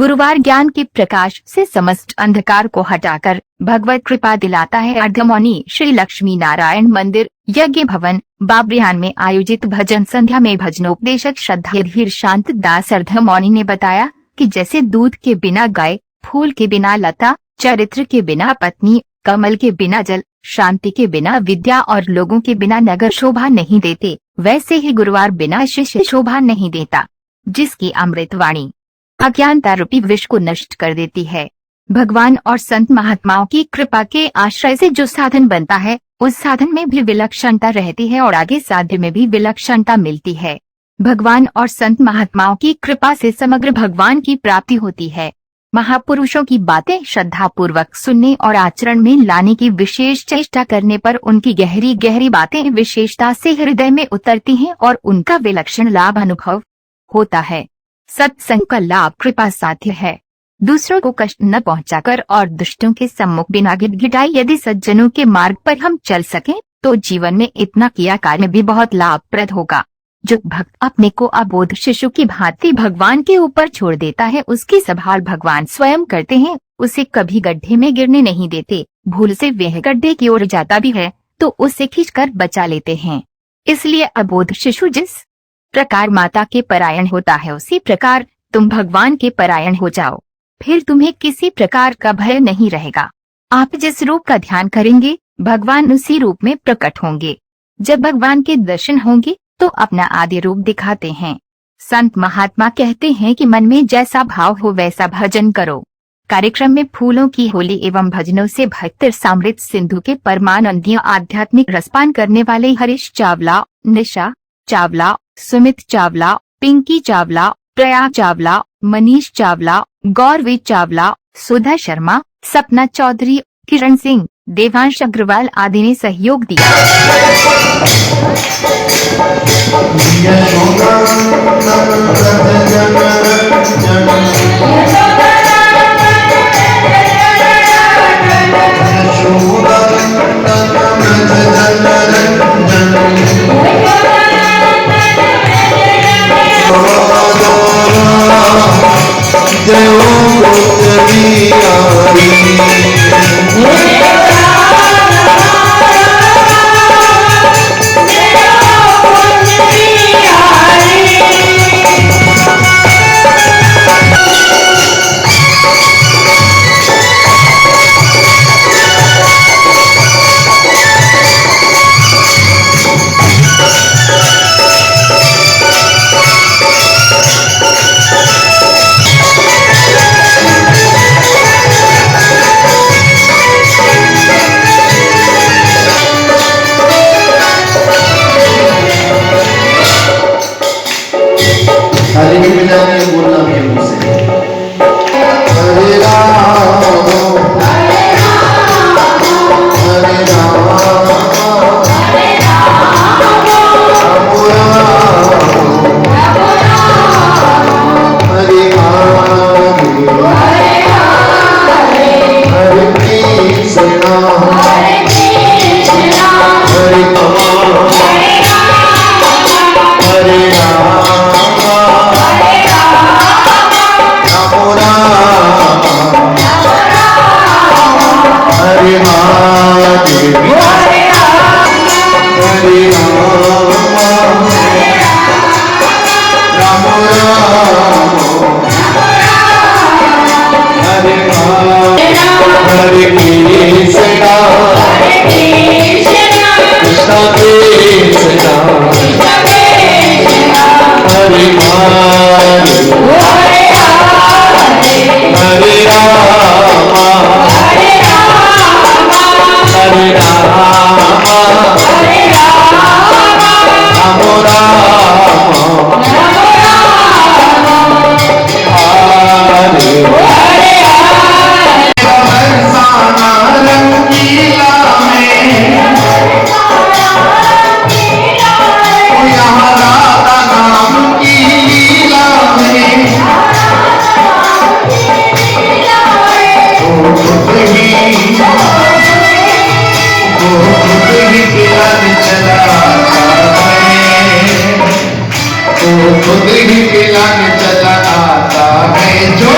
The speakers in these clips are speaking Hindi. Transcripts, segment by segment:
गुरुवार ज्ञान के प्रकाश से समस्त अंधकार को हटाकर भगवत कृपा दिलाता है। अर्धमौनी श्री लक्ष्मी नारायण मंदिर यज्ञ भवन बाबरियान में आयोजित भजन संध्या में भजनोपदेशक श्रद्धाधीर शांत दास अर्धमौनी ने बताया कि जैसे दूध के बिना गाय, फूल के बिना लता, चरित्र के बिना पत्नी, कमल के बिना जल, शांति के बिना विद्या और लोगों के बिना नगर शोभा नहीं देते, वैसे ही गुरुवार बिना शिष्य शोभा नहीं देता, जिसकी अमृत वाणी अज्ञानता रूपी विष को नष्ट कर देती है। भगवान और संत महात्माओं की कृपा के आश्रय से जो साधन बनता है, उस साधन में भी विलक्षणता रहती है और आगे साध्य में भी विलक्षणता मिलती है। भगवान और संत महात्माओं की कृपा से समग्र भगवान की प्राप्ति होती है। महापुरुषों की बातें श्रद्धा पूर्वक सुनने और आचरण में लाने की विशेष चेष्टा करने पर उनकी गहरी गहरी बातें विशेषता से हृदय में उतरती हैं और उनका विलक्षण लाभ अनुभव होता है। सत्संग का लाभ कृपा साध्य है। दूसरों को कष्ट न पहुंचाकर और दुष्टों के सम्मुख बिना गिड़गिड़ाए यदि सज्जनों के मार्ग पर हम चल सकें तो जीवन में इतना किया कार्य भी बहुत लाभप्रद होगा। जो भक्त अपने को अबोध शिशु की भांति भगवान के ऊपर छोड़ देता है, उसकी संभाल भगवान स्वयं करते हैं। उसे कभी गड्ढे में गिरने नहीं देते। भूल से वह गड्ढे की ओर जाता भी है तो उसे खींचकर बचा लेते हैं। इसलिए अबोध शिशु जिस प्रकार माता के परायण होता है, उसी प्रकार तुम भगवान के परायण हो जाओ, फिर तुम्हें किसी प्रकार का भय नहीं रहेगा। आप जिस रूप का ध्यान करेंगे, भगवान उसी रूप में प्रकट होंगे। जब भगवान के दर्शन होंगे तो अपना आदि रूप दिखाते हैं। संत महात्मा कहते हैं कि मन में जैसा भाव हो वैसा भजन करो। कार्यक्रम में फूलों की होली एवं भजनों से भक्त समृत सिंधु के परमानंदीय आध्यात्मिक रसपान करने वाले हरीश चावला, निशा चावला, सुमित चावला, पिंकी चावला, प्रया चावला, मनीष चावला, गौरवी चावला, सुधा शर्मा, सपना चौधरी, किरण सिंह, देवांश अग्रवाल आदि ने सहयोग दिया। बोलना भी मुझसे हरे राम हरे राम हरे राम हरे राम हरे हरे कृष्ण हरे हरे राम हरे महादेव हरे राम राम राम हरे हरे कृष्ण कृष्ण कृष्ण हरे महादेव हरे राम हरे राम राम खुद ही पिलाने चला आता है जो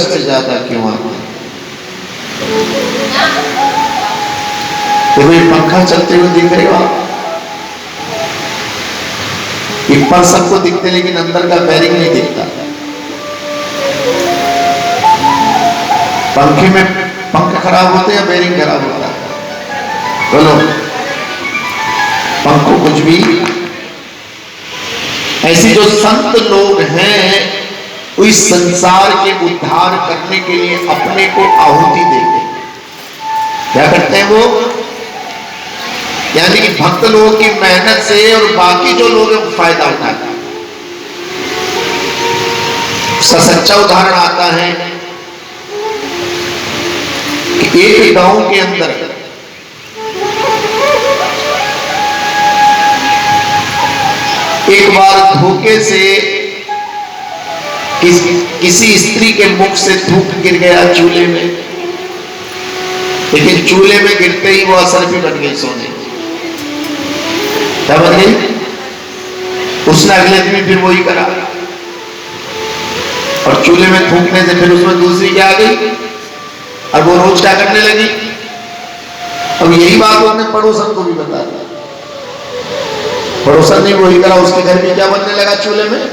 से ज्यादा क्यों आते हैं? देखो ये पंखा चलते हुए दिख रहे हो आप, ऊपर सबको दिखते लेकिन अंदर का बैरिंग नहीं दिखता। पंखे में पंख खराब होते या बैरिंग खराब होता है? बोलो, पंखों कुछ भी। ऐसे जो संत लोग हैं वो इस संसार के उद्धार करने के लिए अपने को आहुति देते हैं। क्या करते हैं वो? यानी कि भक्त लोगों की मेहनत से और बाकी जो लोग हैं वो फायदा उठाते हैं। उसका सच्चा उदाहरण आता है कि एक गांव के अंदर एक बार धोखे से किसी स्त्री के मुख से थूक गिर गया चूल्हे में, लेकिन चूल्हे में गिरते ही वो असर भी बन गई सोने। क्या बन गई? उसने अगले दिन फिर वही करा और चूल्हे में थूकने से फिर उसमें दूसरी क्या आ गई और वो रोज क्या करने लगी। अब यही बात उसने पड़ोसन को भी बता दी, पड़ोसन ने वही करा, उसके घर में क्या बनने लगा चूल्हे में।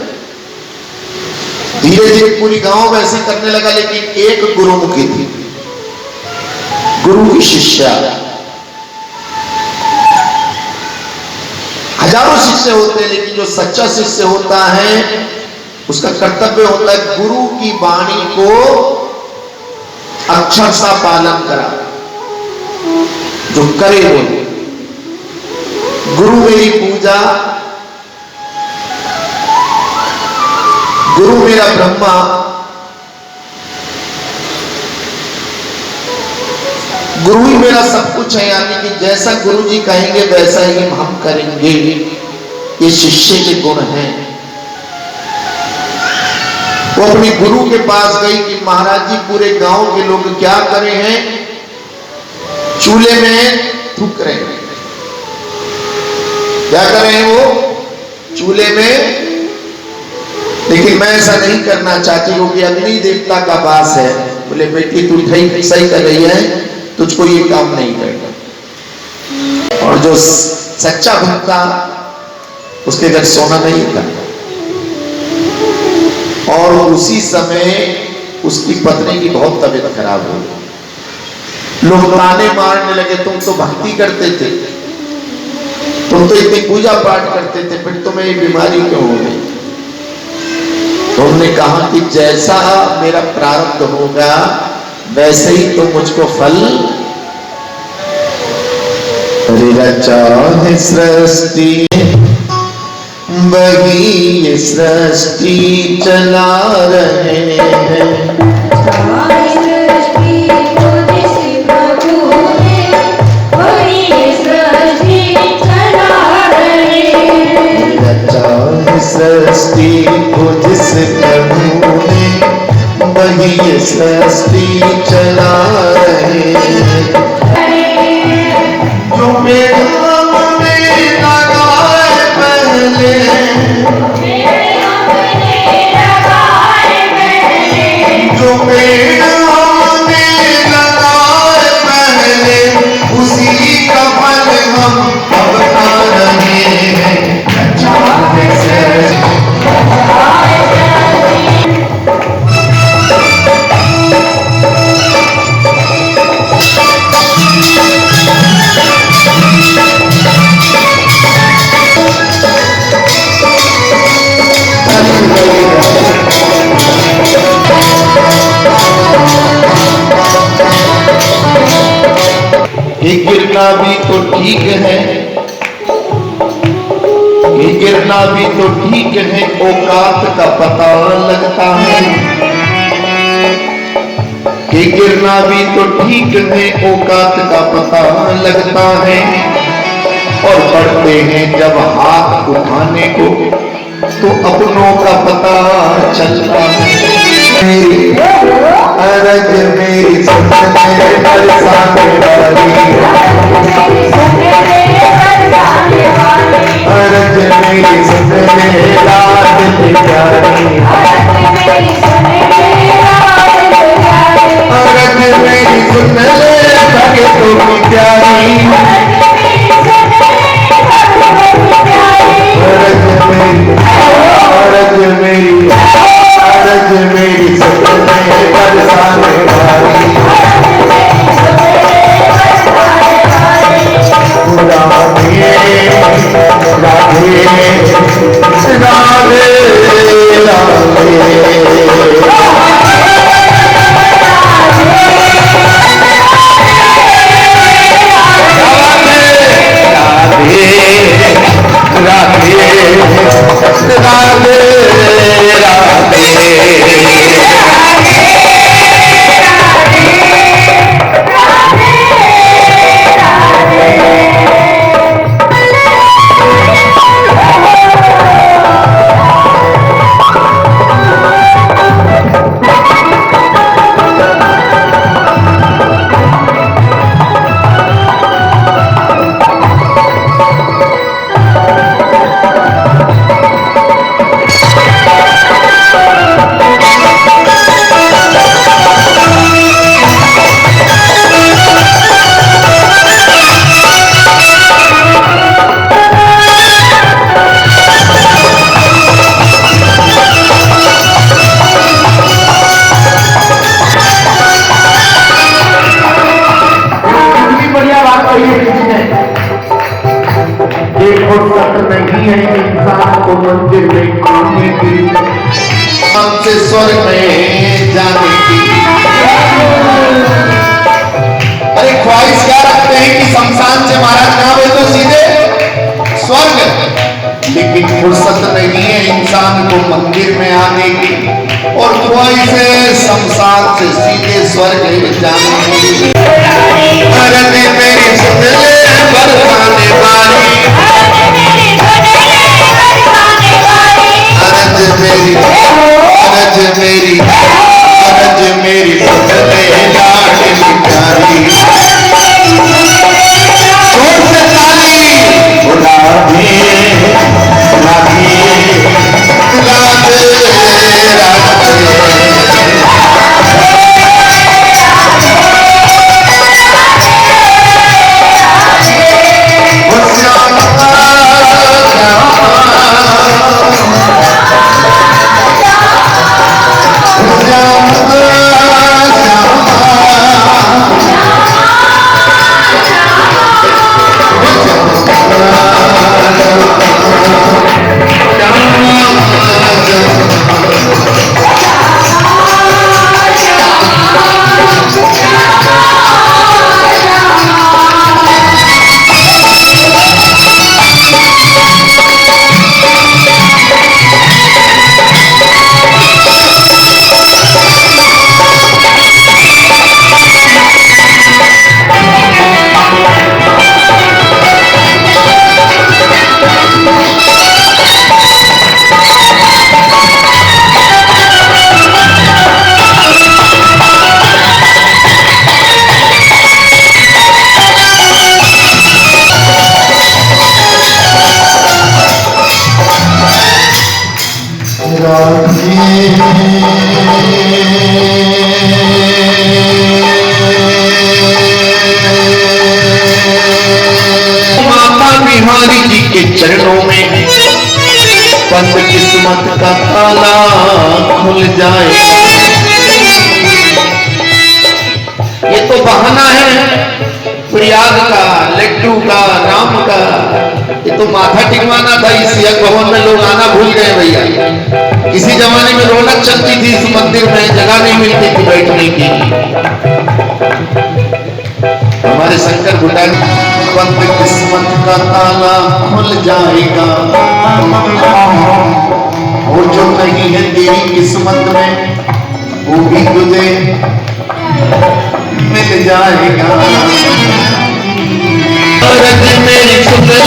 धीरे धीरे पूरी गांव वैसे करने लगा, लेकिन एक गुरुमुखी थी, गुरु की शिष्या। हजारों शिष्य होते हैं लेकिन जो सच्चा शिष्य होता है उसका कर्तव्य होता है गुरु की वाणी को अक्षर सा पालन करा, जो करे बोले। गुरु मेरी पूजा, गुरु मेरा ब्रह्मा, गुरु ही मेरा सब कुछ है। यानी कि जैसा गुरु जी कहेंगे वैसा ही हम करेंगे। ये शिष्य के गुण हैं। वो अपने गुरु के पास गई कि महाराज जी पूरे गांव के लोग क्या कर रहे हैं, चूल्हे में थूक रहे हैं। क्या कर रहे हैं वो? चूल्हे में। लेकिन मैं ऐसा नहीं करना चाहती क्योंकि अग्नि देवता का वास है। बोले बेटी तू सही कर रही है, तुझको ये काम नहीं करना। और जो सच्चा भक्ता उसके घर सोना नहीं था। और उसी समय उसकी पत्नी की बहुत तबीयत खराब हो गई। लोग ताने मारने लगे, तुम तो भक्ति करते थे, तुम तो इतनी पूजा पाठ करते थे, फिर तुम्हें ये बीमारी क्यों हो गई? तो हमने कहा कि जैसा मेरा प्रारब्ध होगा वैसे ही तो मुझको फल। रचा है सृष्टि वही ये सृष्टि चला रहे हैं। सृष्टि को जिस प्रभु ने वही ये सृष्टि चला रहे हैं। जो पेड़ हमने लगाए पहले, जो पेड़ हमने लगाए पहले, उसी का फल हम अब खा रहे हैं। ये गिरना भी तो ठीक है, ये गिरना भी तो ठीक है, औकात का पता लगता है। ये गिरना भी तो ठीक है, औकात का पता लगता है। और बढ़ते हैं जब हाथ उठाने को तो अपनों का पता चलता है। अरज मेरी सपने बरसाने वाली, अरज मेरी सपने रात प्यारी, है इंसान को मंदिर में आने की, हमसे स्वर्ग में जाने की। अरे ख्वाहिश क्या रखते हैं कि शमशान से महाराज कहाँ गए तो सीधे स्वर्ग, लेकिन फुर्सत नहीं है इंसान को मंदिर में आने की, और ख्वाहिश है शमशान से सीधे स्वर्ग जाने की। अरे मेरी सुन ले बरसाने वाली, अरज मेरी, अरज मेरी, अरज मेरी सुन ले लाडली प्यारी, जोर से ताली, राधे राधे राधे बिहारी जी के चरणों में बंद किस्मत का ताला खुल जाए। ये तो बहाना है प्रयाग का, लड्डू का, राम का, ये तो माथा टिकवाना था। इस यज्ञ भवन में लोग आना भूल गए भैया। इसी जमाने में रौनक चलती थी इस मंदिर में, जगह नहीं मिलती थी बैठने की। हमारे शंकर भुटानी, बंद किस्मत का ताला खुल जाएगा, वो जो नहीं है तेरी किस्मत में वो भी तुझे मिल जाएगा। अरज मेरी सुन ले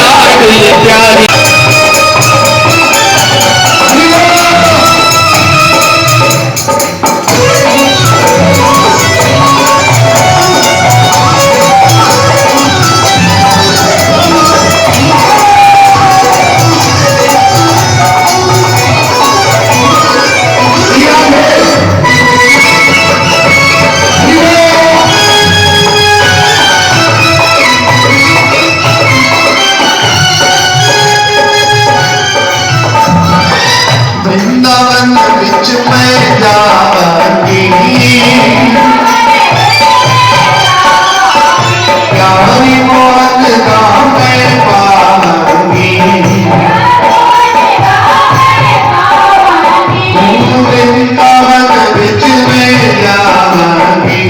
लाडली प्यारी, वृंदावन बिच में जाऊंगी, प्यारी मौत का मैं पाऊंगी, वृंदावन बिच में जाऊंगी,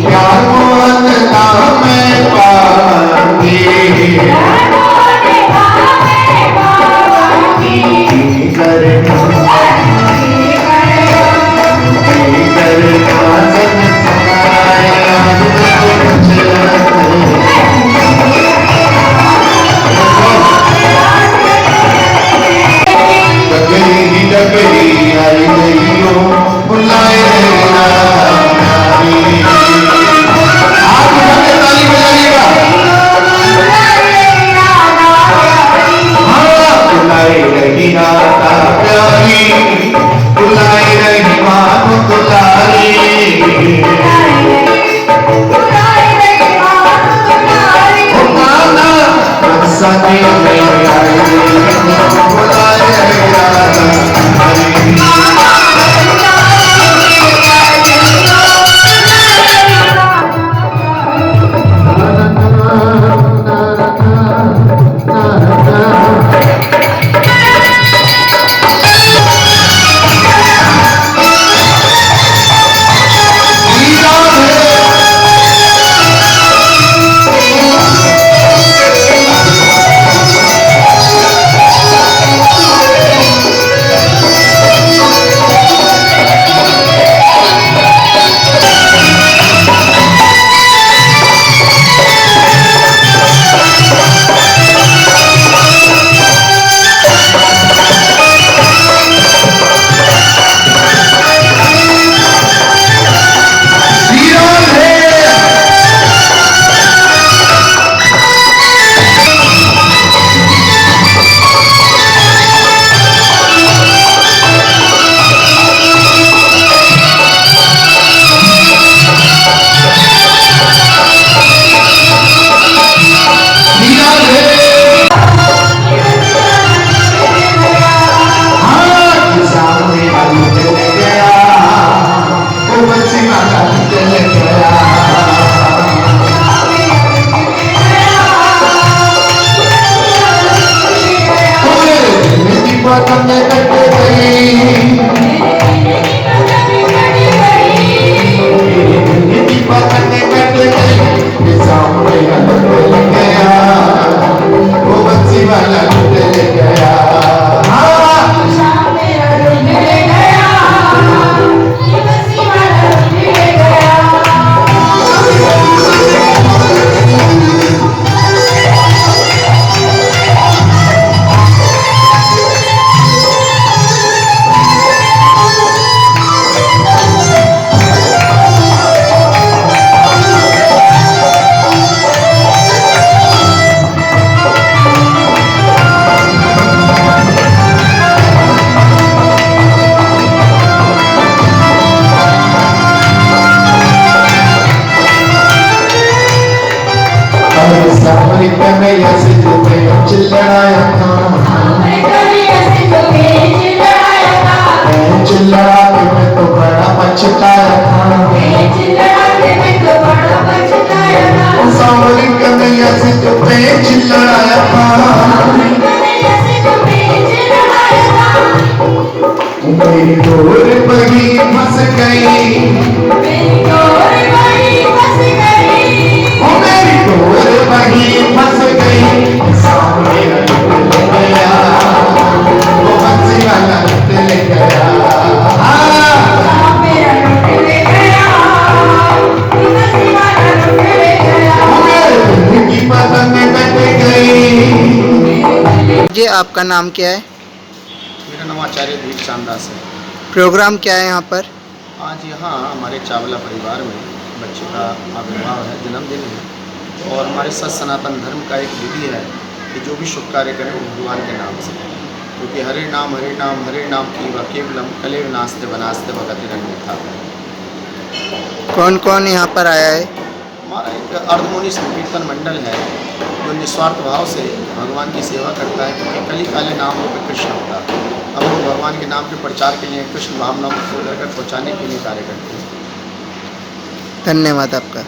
प्यार मौत का मैं पाऊंगी। प्यारी मेरी डोर बड़ी फंस गई, मेरी डोर बड़ी फंस गई, ओ मेरी डोर बड़ी फंस गई, सामने लुट ले गया, वो बंसी वाला लुट ले गया। मेरा लुट ले गया, बंसी वाला लुट ले गया, ओ मेरे दिल की पतंग कट गई। जी आपका नाम क्या है? मेरा नाम आचार्य दीप चांदास है। प्रोग्राम क्या है यहाँ पर? आज यहाँ हमारे चावला परिवार में बच्चे का आविर्भाव है, जन्मदिन है, और हमारे सत सनातन धर्म का एक विधि है कि जो भी शुभ कार्य करें वो भगवान के नाम से, क्योंकि हरे नाम की व केवलम कलेव नास्ते बनास्ते भगति रंगथा। कौन कौन यहाँ पर आया है? हमारा एक अर्धमुनि संकीर्तन मंडल है जो निस्वार्थ भाव से भगवान की सेवा करता है, क्योंकि कली काले नाम रूप कृष्ण होता है। हम लोग भगवान के नाम के प्रचार के लिए, कृष्ण भावना को घर घर पहुँचाने के लिए कार्य करते हैं। धन्यवाद आपका।